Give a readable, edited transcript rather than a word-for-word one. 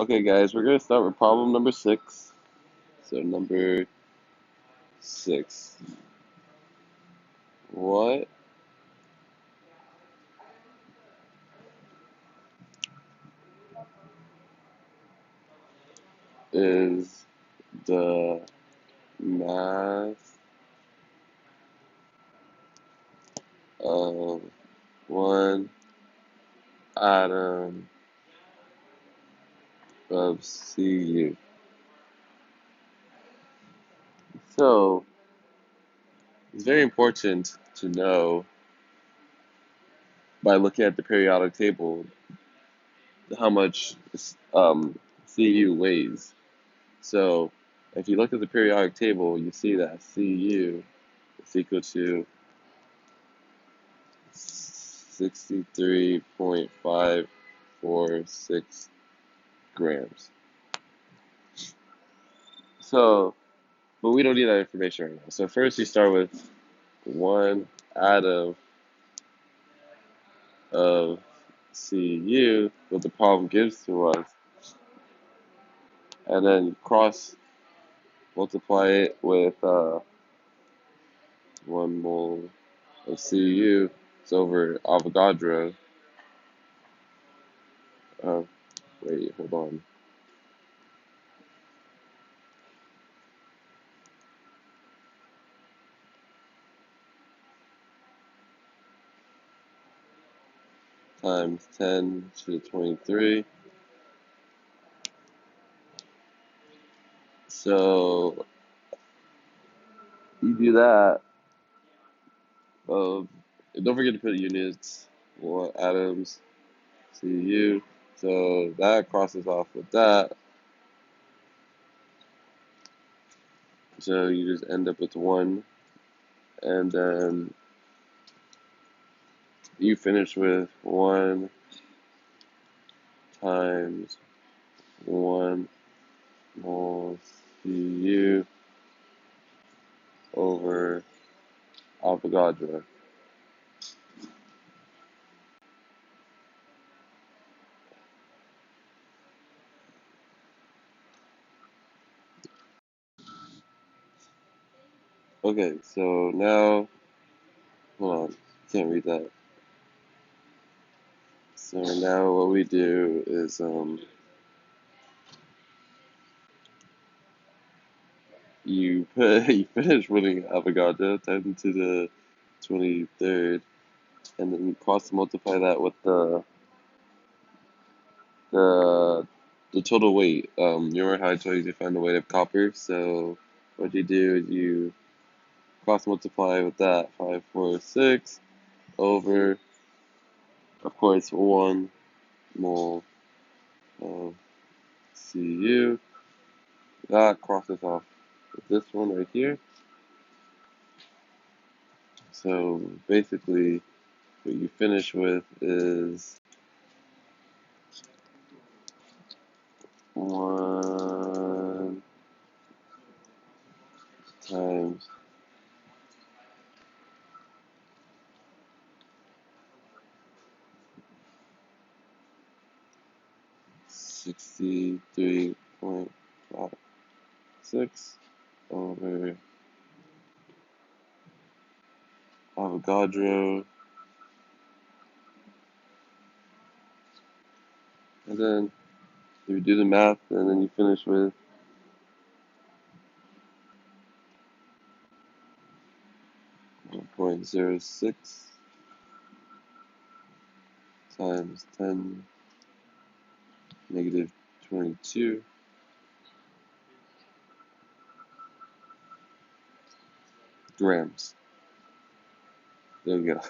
Okay, guys, we're gonna start with problem number 6. So number 6. What is the mass of one atom of Cu? So it's very important to know by looking at the periodic table how much Cu weighs. So if you look at the periodic table, you see that Cu is equal to 63.546 grams. So, but we don't need that information right now. So first you start with one atom of Cu, what the problem gives to us, and then you cross multiply it with 1 mole of Cu. It's over Avogadro. Uh, Wait, hold on. Times 10 to the 23. So you do that. Don't forget to put units or atoms, Cu. So that crosses off with that. So you just end up with 1. And then you finish with 1 times 1 mole Cu over Avogadro. Okay, so now, hold on, can't read that. So now what we do is you finish winning Avogadro times to the 23rd, and then you cross multiply that with the the total weight. You remember how I told you to find the weight of copper? So what you do is you cross multiply with that 546 over, of course, 1 mole of Cu. That crosses off with this one right here. So basically, what you finish with is 1 times 63.56 over Avogadro, and then you do the math, and then you finish with 1.06 times 10 negative 22 grams. There we go.